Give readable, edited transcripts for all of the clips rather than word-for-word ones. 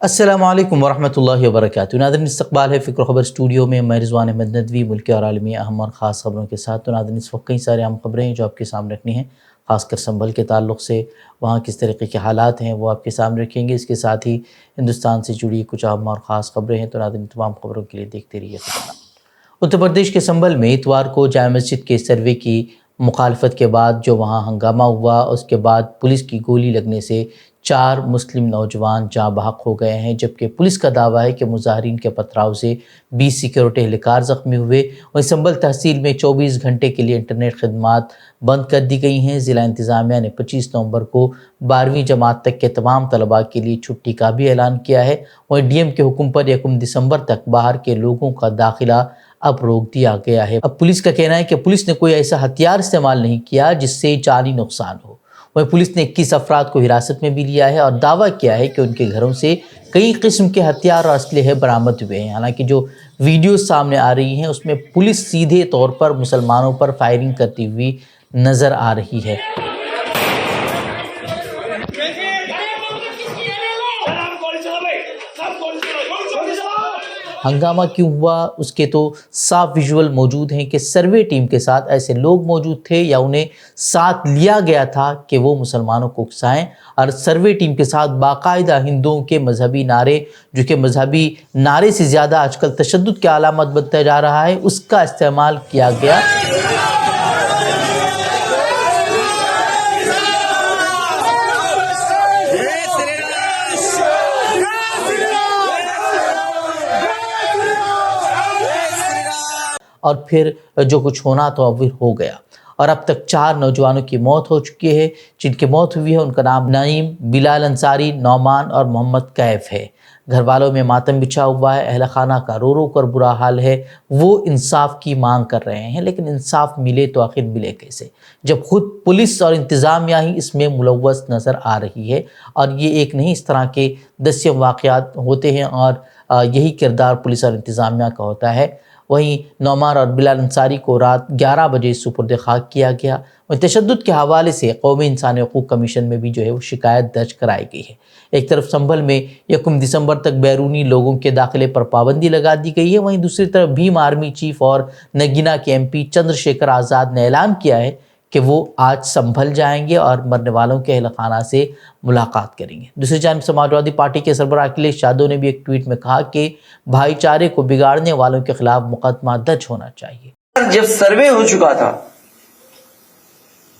अस्सलामु अलैकुम वरहमतुल्लाहि वबरकातुहू। नाज़रीन, इस्तक़बाल है फ़िक्र ख़बर स्टूडियो में। मैं रिज़वान अहमद नदवी मुल्की और आलमी अहम और ख़ास ख़बरों के साथ। तो नाज़रीन, इस वक्त कई सारे अहम ख़बरें हैं जो आपके सामने रखनी हैं, ख़ासकर संभल के ताल्लुक़ से वहाँ किस तरीके के हालात हैं वो आपके सामने रखेंगे। इसके साथ ही हिंदुस्तान से जुड़ी कुछ अहम और ख़ास ख़बरें हैं। तो नाज़रीन, तमाम ख़बरों के लिए देखते रहिए ख़बरनामा। उत्तर प्रदेश के संभल में इतवार को जामा मस्जिद के सर्वे की मुखालफत के बाद जो वहाँ हंगामा हुआ, उसके बाद पुलिस की गोली लगने से 4 मुस्लिम नौजवान जाँ बहक हो गए हैं, जबकि पुलिस का दावा है कि मुजाहिरीन के पथराव से 20 सिक्योरिटी एहलकार ज़ख्मी हुए। वहीं संभल तहसील में 24 घंटे के लिए इंटरनेट खदमात बंद कर दी गई हैं। ज़िला इंतज़ामिया ने 25 नवंबर को 12वीं जमात तक के तमाम तलबा के लिए छुट्टी का भी ऐलान किया है। वहीं डीएम के हुक्म पर 1 दिसंबर तक बाहर के लोगों का दाखिला अब रोक दिया गया है। अब पुलिस का कहना है कि पुलिस ने कोई ऐसा हथियार इस्तेमाल नहीं किया जिससे जानी नुकसान हो। वहीं पुलिस ने 21 अफराद को हिरासत में भी लिया है और दावा किया है कि उनके घरों से कई किस्म के हथियार और असलहे बरामद हुए हैं। हालांकि जो वीडियो सामने आ रही हैं उसमें पुलिस सीधे तौर पर मुसलमानों पर फायरिंग करती हुई नज़र आ रही है। हंगामा क्यों हुआ उसके तो साफ विजुअल मौजूद हैं कि सर्वे टीम के साथ ऐसे लोग मौजूद थे या उन्हें साथ लिया गया था कि वो मुसलमानों को उकसाएं, और सर्वे टीम के साथ बाकायदा हिंदुओं के मजहबी नारे, जो कि मजहबी नारे से ज़्यादा आजकल तशद्दुद की अलामत बनता जा रहा है, उसका इस्तेमाल किया गया। और फिर जो कुछ होना तो अब हो गया, और अब तक 4 नौजवानों की मौत हो चुकी है। जिनकी मौत हुई है उनका नाम नईम, बिलाल अंसारी, नौमान और मोहम्मद कैफ है। घर वालों में मातम बिछा हुआ है, अहल खाना का रो रो कर बुरा हाल है। वो इंसाफ की मांग कर रहे हैं, लेकिन इंसाफ मिले तो आखिर मिले कैसे, जब खुद पुलिस और इंतज़ामिया ही इसमें मुलव्वस नज़र आ रही है। और ये एक नहीं, इस तरह के दसियों वाक़यात होते हैं और यही किरदार पुलिस और इंतज़ामिया का होता है। वहीं नौमान और बिलाल अंसारी को रात 11 बजे सुपुर्द खाक किया गया। वहीं तशद्दुद के हवाले से कौमी इंसानी हकूक़ कमीशन में भी जो है वो शिकायत दर्ज कराई गई है। एक तरफ संभल में 1 दिसंबर तक बैरूनी लोगों के दाखिले पर पाबंदी लगा दी गई है, वहीं दूसरी तरफ भीम आर्मी चीफ और नगीना के MP चंद्रशेखर आज़ाद ने ऐलान किया है कि वो आज संभल जाएंगे और मरने वालों के अहल खाना से मुलाकात करेंगे। दूसरी जानिब समाजवादी पार्टी के सरबराह अखिलेश यादव ने भी एक ट्वीट में कहा कि भाईचारे को बिगाड़ने वालों के खिलाफ मुकदमा दर्ज होना चाहिए। जब सर्वे हो चुका था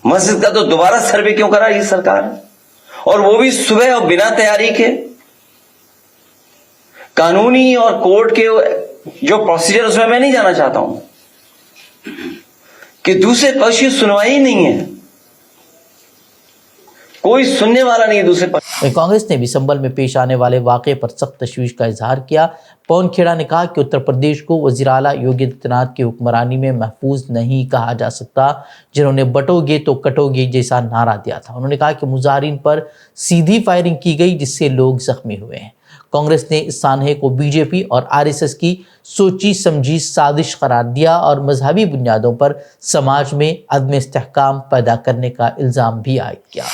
मस्जिद का, तो दोबारा सर्वे क्यों करा ये सरकार, और वो भी सुबह और बिना तैयारी के। कानूनी और कोर्ट के जो प्रोसीजर उसमें मैं नहीं जाना चाहता हूं कि दूसरे पक्ष की सुनवाई ही नहीं है, कोई सुनने वाला नहीं है दूसरे पक्ष। कांग्रेस ने भी संभल में पेश आने वाले वाक़े पर सख्त तशवीश का इजहार किया। पवन खेड़ा ने कहा कि उत्तर प्रदेश को वज़ीर आला योगी आदित्यनाथ की हुक्मरानी में महफूज नहीं कहा जा सकता, जिन्होंने बटोगे तो कटोगे जैसा नारा दिया था। उन्होंने कहा कि मुजाहिरीन पर सीधी फायरिंग की गई जिससे लोग जख्मी हुए हैं। कांग्रेस ने इस सानहे को बीजेपी और RSS की सोची समझी साजिश करार दिया और मजहबी बुनियादों पर समाज में अदम इस्तेहकाम पैदा करने का इल्ज़ाम भी आयद किया।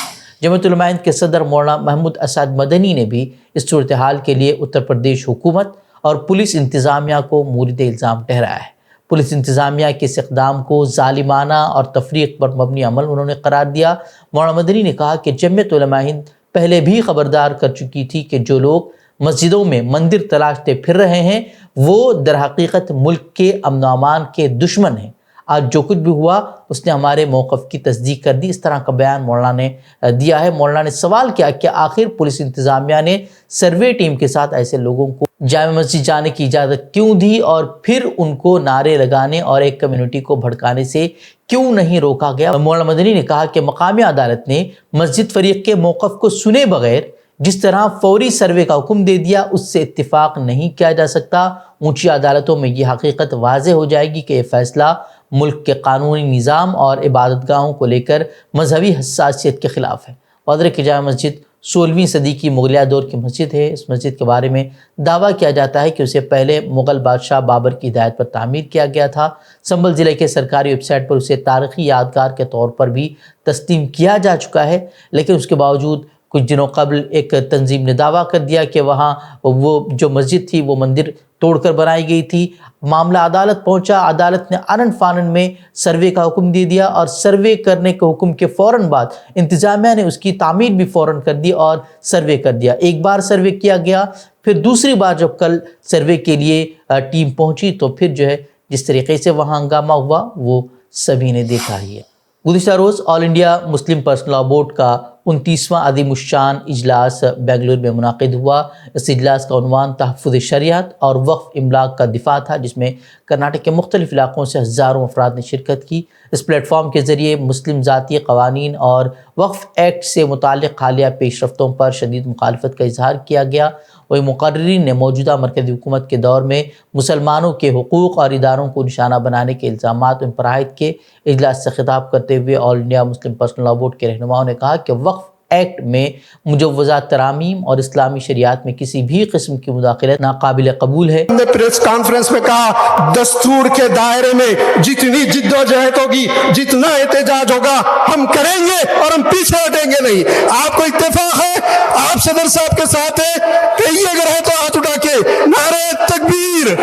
जमात उलमा हिंद के सदर मौलाना महमूद असद मदनी ने भी इस सूरत हाल के लिए उत्तर प्रदेश हुकूमत और पुलिस इंतज़ामिया को मूरिद इल्ज़ाम ठहराया है। पुलिस इंतज़ामिया के इस इक़दाम को ज़ालिमाना और तफरीक पर मबनी अमल उन्होंने करार दिया। मौलाना मदनी ने कहा कि जमात उलमा हिंद पहले भी खबरदार कर चुकी थी कि जो लोग मस्जिदों में मंदिर तलाशते फिर रहे हैं वो दर हकीकत मुल्क के अमन अमान के दुश्मन हैं। आज जो कुछ भी हुआ उसने हमारे मौक़िफ़ की तस्दीक कर दी। इस तरह का बयान मौलाना ने दिया है। मौलाना ने सवाल किया कि आखिर पुलिस इंतज़ामिया ने सर्वे टीम के साथ ऐसे लोगों को जामा मस्जिद जाने की इजाज़त क्यों दी और फिर उनको नारे लगाने और एक कम्युनिटी को भड़काने से क्यों नहीं रोका गया। मौलाना मदनी ने कहा कि मकामी अदालत ने मस्जिद फरीक के मौक़िफ़ को सुने बगैर जिस तरह फौरी सर्वे का हुक्म दे दिया उससे इत्तिफाक नहीं किया जा सकता। ऊंची अदालतों में यह हकीकत वाज़ेह हो जाएगी कि यह फ़ैसला मुल्क के कानूनी निज़ाम और इबादतगाहों को लेकर मजहबी हसासियत के ख़िलाफ़ है। वादर की जामा मस्जिद 16वीं सदी की मुगलिया दौर की मस्जिद है। इस मस्जिद के बारे में दावा किया जाता है कि उसे पहले मुग़ल बादशाह बाबर की हिदायत पर तामीर किया गया था। संभल ज़िले के सरकारी वेबसाइट पर उसे तारीख़ी यादगार के तौर पर भी तस्लीम किया जा चुका है, लेकिन उसके बावजूद कुछ दिनों कबल एक तंजीम ने दावा कर दिया कि वहाँ वो जो मस्जिद थी वो मंदिर तोड़कर बनाई गई थी। मामला अदालत पहुंचा, अदालत ने आनन फानन में सर्वे का हुक्म दे दिया और सर्वे करने के हुक्म के फ़ौरन बाद इंतज़ामिया ने उसकी तामीर भी फ़ौरन कर दी और सर्वे कर दिया। एक बार सर्वे किया गया, फिर दूसरी बार जब कल सर्वे के लिए टीम पहुंची तो फिर जो है जिस तरीके से वहाँ हंगामा हुआ वो सभी ने देखा ही है। गुज़िश्ता रोज़ all India Muslim personal law board का 29वां अज़ीमुश्शान इजलास बेंगलुरु में मुनाक़िद हुआ। इस इजलास का उन्वान तहफ़्फ़ुज़ शरीयत और वक्फ़ इमलाक का दिफ़ा था, जिसमें कर्नाटक के मुख्तलिफ़ इलाक़ों से हज़ारों अफराद ने शिरकत की। इस प्लेटफॉर्म के ज़रिए मुस्लिम ज़ाती क़वानीन और वक्फ़ एक्ट से मुताल्लिक़ हालिया पेशरफ्तों पर शदीद मुखालफत का इजहार किया गया। वही मुक़र्रिरीन ने मौजूदा मरकज़ी हुकूमत के दौर में मुसलमानों के हुकूक़ और इदारों को निशाना बनाने के इल्ज़ामात उन पर आयद किए। इजलास से खिताब करते हुए all India Muslim personal law board के रहनुमाओं ने कहा कि वक्फ़ एक्ट में मुजव्वज़ा तरामीम और इस्लामी शरीयत में किसी भी किस्म की मुदाखलत नाकाबिल कबूल है। हमने प्रेस कॉन्फ्रेंस में कहा, दस्तूर के दायरे में जितनी जिद्दोजहद होगी, जितना एहतजाज होगा, हम करेंगे और हम पीछे हटेंगे नहीं। आपको इत्तेफाक है, आप सदर साहब के साथ है, कहीं अगर है तो हाथ उठा के नारे तकबीर।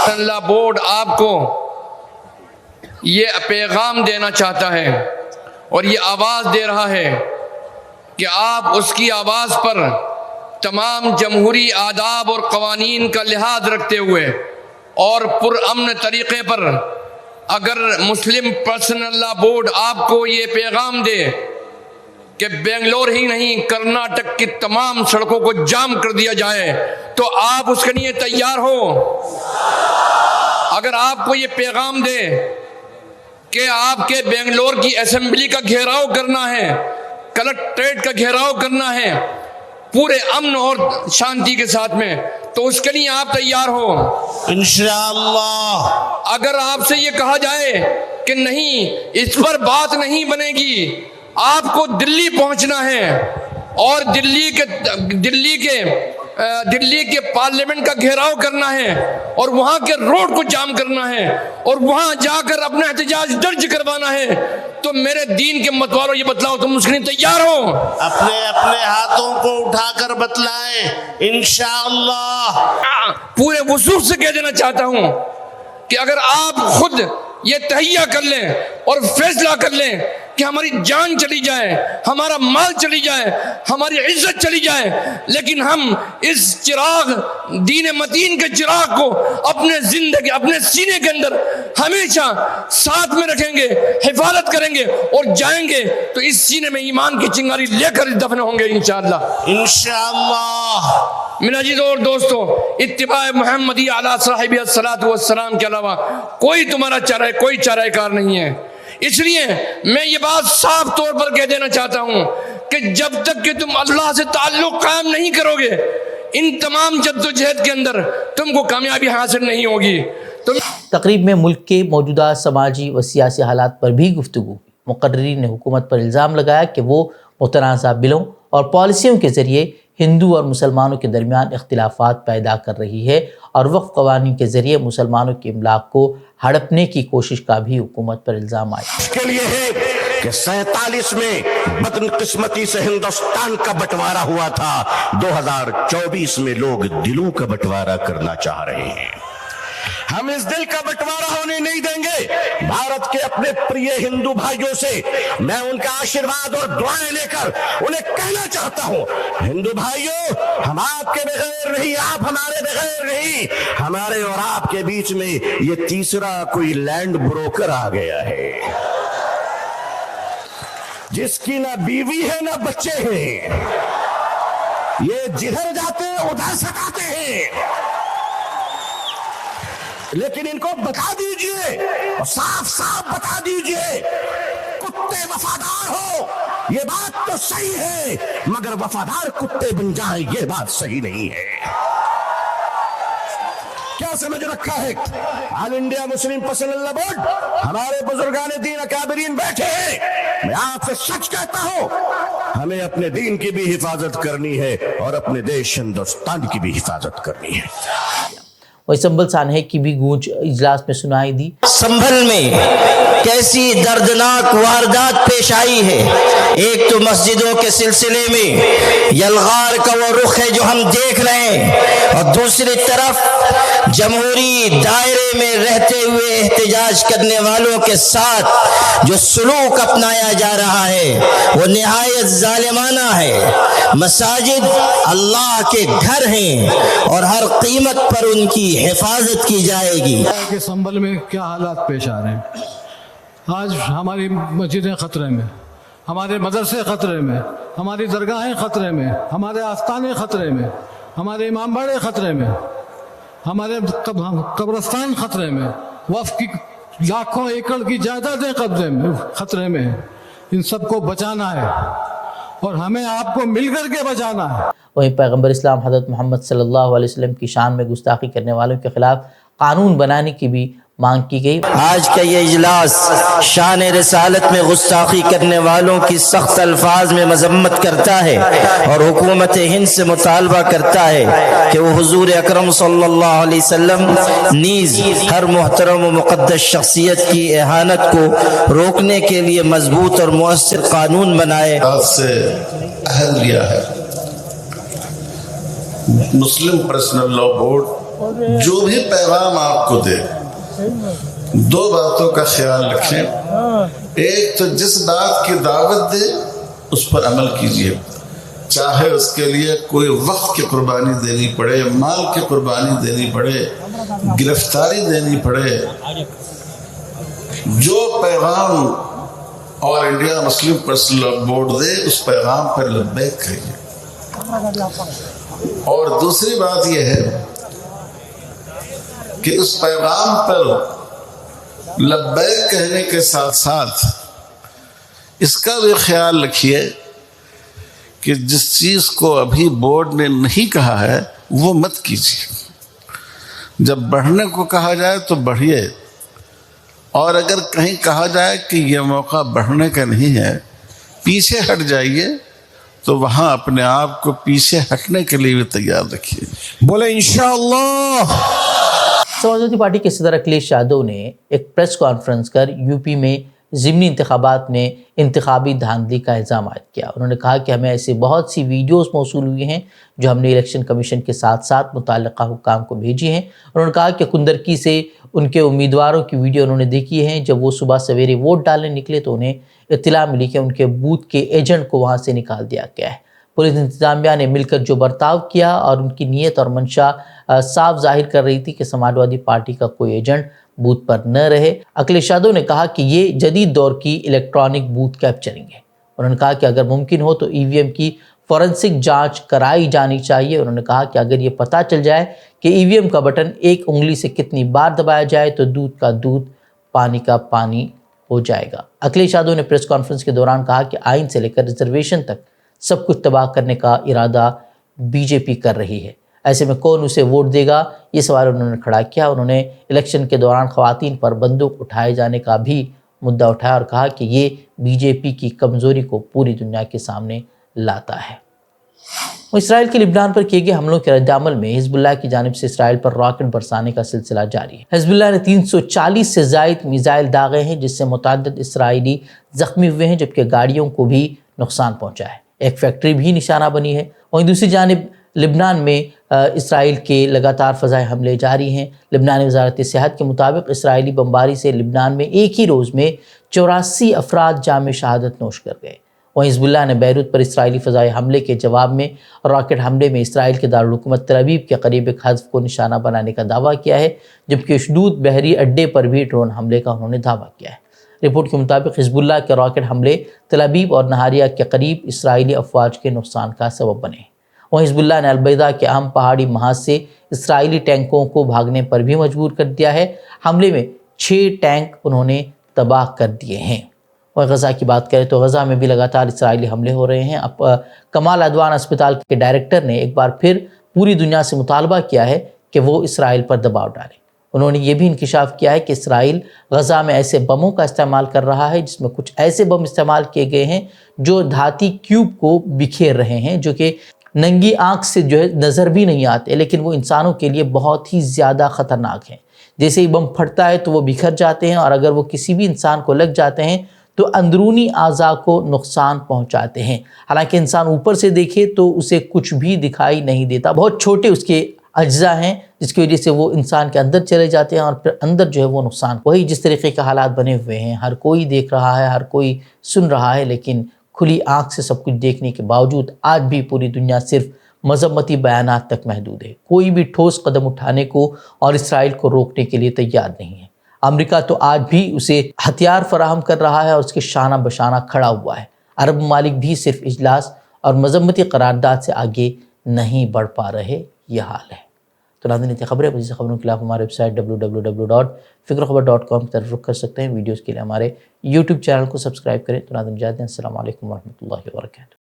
अल्लाह बोर्ड आपको ये पैगाम देना चाहता है और ये आवाज़ दे रहा है कि आप उसकी आवाज़ पर तमाम जमहूरी आदाब और क़वानीन का लिहाज रखते हुए और पुरअमन तरीक़े पर अगर मुस्लिम पर्सनल लॉ बोर्ड आपको ये पैगाम दे कि बेंगलोर ही नहीं कर्नाटक की तमाम सड़कों को जाम कर दिया जाए, तो आप उसके लिए तैयार हो? अगर आपको ये पैगाम दे कि आपके बेंगलोर की असेंबली का घेराव करना है, कलेक्ट्रेट का घेराव करना है पूरे अमन और शांति के साथ में, तो उसके लिए आप तैयार हो इंशाअल्लाह। अगर आपसे ये कहा जाए कि नहीं, इस पर बात नहीं बनेगी, आपको दिल्ली पहुंचना है और दिल्ली के पार्लियामेंट का घेराव करना है और वहां के रोड को जाम करना है और वहां जाकर अपना एहतजाज दर्ज करवाना है, तो मेरे दीन के मतवालों ये बतलाओ, तुम उसके लिए तैयार हो? अपने अपने हाथों को उठाकर बतलाएं इंशाअल्लाह। पूरे वसूख से कह देना चाहता हूं कि अगर आप खुद ये तहिया कर लें और फैसला कर लें कि हमारी जान चली जाए, हमारा माल चली जाए, हमारी इज्जत चली जाए, लेकिन हम इस चिराग दीन मतीन के चिराग को अपने जिंदगी अपने सीने के अंदर हमेशा साथ में रखेंगे, हिफाजत करेंगे और जाएंगे तो इस सीने में ईमान की चिंगारी लेकर दफन होंगे इंशाअल्लाह इंशाअल्लाह। मेरे अजीज़ों और दोस्तों, इत्तिबा मुहम्मदी अला साहिब सलात व सलाम के अलावा कोई तुम्हारा कोई चाराकार नहीं है। इसलिए मैं ये बात साफ तौर पर कह देना चाहता हूं कि जब तक कि तुम अल्लाह से ताल्लुक कायम नहीं करोगे, इन तमाम जद्दोजहद के अंदर तुमको कामयाबी हासिल नहीं होगी। तकरीब में मुल्क के मौजूदा समाजी व सियासी हालात पर भी गुफ्तगू। मुक़र्रिरीन ने हुकूमत पर इल्ज़ाम लगाया कि वो मुतनाज़ा बिलों और पॉलिसियों के ज़रिए हिंदू और मुसलमानों के दरमियान इख्तिलाफात पैदा कर रही है और वक्फ़ क़वानीन के ज़रिए मुसलमानों के इमलाक को हड़पने की कोशिश का भी हुकूमत पर इल्ज़ाम आया। इसके लिए है कि 47 में बदकिस्मती से हिंदुस्तान का बंटवारा हुआ था, 2024 में लोग दिलों का बंटवारा करना चाह रहे हैं। हम इस दिल का बंटवारा होने नहीं देंगे। भारत के अपने प्रिय हिंदू भाइयों से मैं उनका आशीर्वाद और दुआएं लेकर उन्हें कहना चाहता हूं, हिंदू भाइयों, हम आपके बगैर नहीं, आप हमारे बगैर नहीं। हमारे और आपके बीच में ये तीसरा कोई लैंड ब्रोकर आ गया है, जिसकी ना बीवी है ना बच्चे हैं। ये जिधर जाते हैं उधर सताते हैं, लेकिन इनको बता दीजिए और साफ साफ बता दीजिए, कुत्ते वफादार हो ये बात तो सही है, मगर वफादार कुत्ते बन जाए ये बात सही नहीं है। क्या समझ रखा है? All India Muslim personal law board, हमारे बुजुर्गान दीन अकाबरीन बैठे हैं। मैं आपसे सच कहता हूं, हमें अपने दीन की भी हिफाजत करनी है और अपने देश हिंदुस्तान की भी हिफाजत करनी है। वही संभल सानहे की भी गूंज इजलास में सुनाई दी। संभल में کیسی دردناک واردات پیش آئی ہے. ایک تو مسجدوں کے سلسلے میں یلغار کا وہ رخ ہے جو ہم دیکھ رہے ہیں، اور دوسری طرف جمہوری دائرے میں رہتے ہوئے احتجاج کرنے والوں کے ساتھ جو سلوک اپنایا جا رہا ہے وہ نہایت ظالمانہ ہے. مساجد اللہ کے گھر ہیں اور ہر قیمت پر ان کی حفاظت کی جائے گی. کہ سنبل میں کیا حالات پیش آ رہے ہیں. آج ہماری مسجدیں خطرے میں، ہمارے مدرسے خطرے میں، ہماری درگاہیں خطرے میں، ہمارے آستانے خطرے میں، ہمارے امام باڑے خطرے میں، ہمارے قبرستان خطرے میں، وقف کی لاکھوں ایکڑ کی جائیدادیں قبضے میں خطرے میں ہیں. ان سب کو بچانا ہے اور ہمیں آپ کو مل کر کے بچانا ہے. وہیں پیغمبر اسلام حضرت محمد صلی اللہ علیہ وسلم کی شان میں گستاخی کرنے والوں کے خلاف قانون بنانے کی بھی مانگ کی گئی. آج کا یہ اجلاس شان رسالت میں گستاخی کرنے والوں کی سخت الفاظ میں مذمت کرتا ہے اور حکومت ہند سے مطالبہ کرتا ہے کہ وہ حضور اکرم صلی اللہ علیہ وسلم نیز ہر محترم و مقدس شخصیت کی اہانت کو روکنے کے لیے مضبوط اور مؤثر قانون بنائے. آج سے عہد لیا ہے مسلم پرسنل لا بورڈ جو بھی پیغام آپ کو دے دو باتوں کا خیال رکھیں. ایک تو جس بات کی دعوت دے اس پر عمل کیجیے، چاہے اس کے لیے کوئی وقت کی قربانی دینی پڑے، مال کی قربانی دینی پڑے، گرفتاری دینی پڑے. جو پیغام اور انڈیا مسلم پرسنل بورڈ دے اس پیغام پر لبیک کہیے. اور دوسری بات یہ ہے کہ اس پیغام پر لبیک کہنے کے ساتھ ساتھ اس کا بھی خیال رکھیے کہ جس چیز کو ابھی بورڈ نے نہیں کہا ہے وہ مت کیجیے. جب بڑھنے کو کہا جائے تو بڑھیے، اور اگر کہیں کہا جائے کہ یہ موقع بڑھنے کا نہیں ہے پیچھے ہٹ جائیے تو وہاں اپنے آپ کو پیچھے ہٹنے کے لیے بھی تیار رکھیے. بولے انشاءاللہ. سماجوادی پارٹی کے صدر اکھلیش یادو نے ایک پریس کانفرنس کر یو پی میں ضمنی انتخابات میں انتخابی دھاندلی کا الزام عائد کیا. انہوں نے کہا کہ ہمیں ایسی بہت سی ویڈیوز موصول ہوئی ہیں جو ہم نے الیکشن کمیشن کے ساتھ ساتھ متعلقہ حکام کو بھیجی ہیں. انہوں نے کہا کہ کندرکی سے ان کے امیدواروں کی ویڈیو انہوں نے دیکھی ہیں. جب وہ صبح سویرے ووٹ ڈالنے نکلے تو انہیں اطلاع ملی کہ ان کے بوتھ کے ایجنٹ کو وہاں سے نکال دیا گیا ہے. پولیس انتظامیہ نے مل کر جو برتاؤ کیا اور ان کی نیت اور منشا صاف ظاہر کر رہی تھی کہ سماجوادی پارٹی کا کوئی ایجنٹ بوتھ پر نہ رہے. اکھلیش یادو نے کہا کہ یہ جدید دور کی الیکٹرانک بوتھ کیپچرنگ ہے. انہوں نے کہا کہ اگر ممکن ہو تو ای وی ایم کی فورنسک جانچ کرائی جانی چاہیے. انہوں نے کہا کہ اگر یہ پتہ چل جائے کہ ای وی ایم کا بٹن ایک انگلی سے کتنی بار دبایا جائے تو دودھ کا دودھ پانی کا پانی ہو جائے گا. اکھلیش یادو نے پریس کانفرنس کے دوران کہا کہ آئین سے لے کر ریزرویشن تک سب کچھ تباہ کرنے کا ارادہ بی جے پی کر رہی ہے. ایسے میں کون اسے ووٹ دے گا، یہ سوال انہوں نے کھڑا کیا. انہوں نے الیکشن کے دوران خواتین پر بندوق اٹھائے جانے کا بھی مدعا اٹھایا اور کہا کہ یہ بی جے پی کی کمزوری کو پوری دنیا کے سامنے لاتا ہے. اسرائیل کے لبنان پر کیے گئے حملوں کے رد عمل میں حزب اللہ کی جانب سے اسرائیل پر راکٹ برسانے کا سلسلہ جاری ہے. حزب اللہ نے 340 سے زائد میزائل داغے ہیں جس سے متعدد اسرائیلی زخمی ہوئے ہیں، جبکہ گاڑیوں کو بھی نقصان پہنچا ہے. ایک فیکٹری بھی نشانہ بنی ہے. وہیں دوسری جانب لبنان میں اسرائیل کے لگاتار فضائی حملے جاری ہیں. لبنانی وزارت صحت کے مطابق اسرائیلی بمباری سے لبنان میں ایک ہی روز میں 84 افراد جام شہادت نوش کر گئے. وہیں حزب اللہ نے بیروت پر اسرائیلی فضائی حملے کے جواب میں راکٹ حملے میں اسرائیل کے دارالحکومت تل ابیب کے قریب ایک حذف کو نشانہ بنانے کا دعویٰ کیا ہے، جبکہ اشدود بحری اڈے پر بھی ڈرون حملے کا انہوں نے دعویٰ کیا ہے. رپورٹ کے مطابق حزب اللہ کے راکٹ حملے تل ابیب اور نہاریہ کے قریب اسرائیلی افواج کے نقصان کا سبب بنے. وہیں حزب اللہ نے البیضا کے اہم پہاڑی محاذ سے اسرائیلی ٹینکوں کو بھاگنے پر بھی مجبور کر دیا ہے. حملے میں 6 ٹینک انہوں نے تباہ کر دیے ہیں. اور غزہ کی بات کریں تو غزہ میں بھی لگاتار اسرائیلی حملے ہو رہے ہیں. اب کمال عدوان اسپتال کے ڈائریکٹر نے ایک بار پھر پوری دنیا سے مطالبہ کیا ہے کہ وہ اسرائیل پر دباؤ ڈالے. انہوں نے یہ بھی انکشاف کیا ہے کہ اسرائیل غزہ میں ایسے بموں کا استعمال کر رہا ہے جس میں کچھ ایسے بم استعمال کیے گئے ہیں جو دھاتی کیوب کو بکھیر رہے ہیں، جو کہ ننگی آنکھ سے نظر بھی نہیں آتے، لیکن وہ انسانوں کے لیے بہت ہی زیادہ خطرناک ہیں. جیسے ہی بم پھٹتا ہے تو وہ بکھر جاتے ہیں، اور اگر وہ کسی بھی انسان کو لگ جاتے ہیں تو اندرونی اعضاء کو نقصان پہنچاتے ہیں۔ حالانکہ انسان اوپر سے دیکھے تو اسے کچھ بھی دکھائی نہیں دیتا، بہت چھوٹے اس کے اجزاء ہیں جس کی وجہ سے وہ انسان کے اندر چلے جاتے ہیں اور پھر اندر جو ہے وہ نقصان، وہی جس طریقے کے حالات بنے ہوئے ہیں، ہر کوئی دیکھ رہا ہے، ہر کوئی سن رہا ہے، لیکن کھلی آنکھ سے سب کچھ دیکھنے کے باوجود آج بھی پوری دنیا صرف مذمتی بیانات تک محدود ہے۔ کوئی بھی ٹھوس قدم اٹھانے کو اور اسرائیل کو روکنے کے لیے تیار نہیں ہے۔ امریکہ تو آج بھی اسے ہتھیار فراہم کر رہا ہے اور اس کے شانہ بشانہ کھڑا ہوا ہے۔ عرب ممالک بھی صرف اجلاس اور مذمتی قرارداد سے آگے نہیں بڑھ پا رہے، یہ حال ہے۔ تو ناظرین، خبریں مزید خبروں کے لیے آپ ہمارے ویب سائٹ www.fikrkhabar.com کی طرف رخ کر سکتے ہیں۔ ویڈیوز کے لیے ہمارے یوٹیوب چینل کو سبسکرائب کریں۔ تو ناظرین، جاتے ہیں، السلام علیکم ورحمۃ اللہ وبرکاتہ۔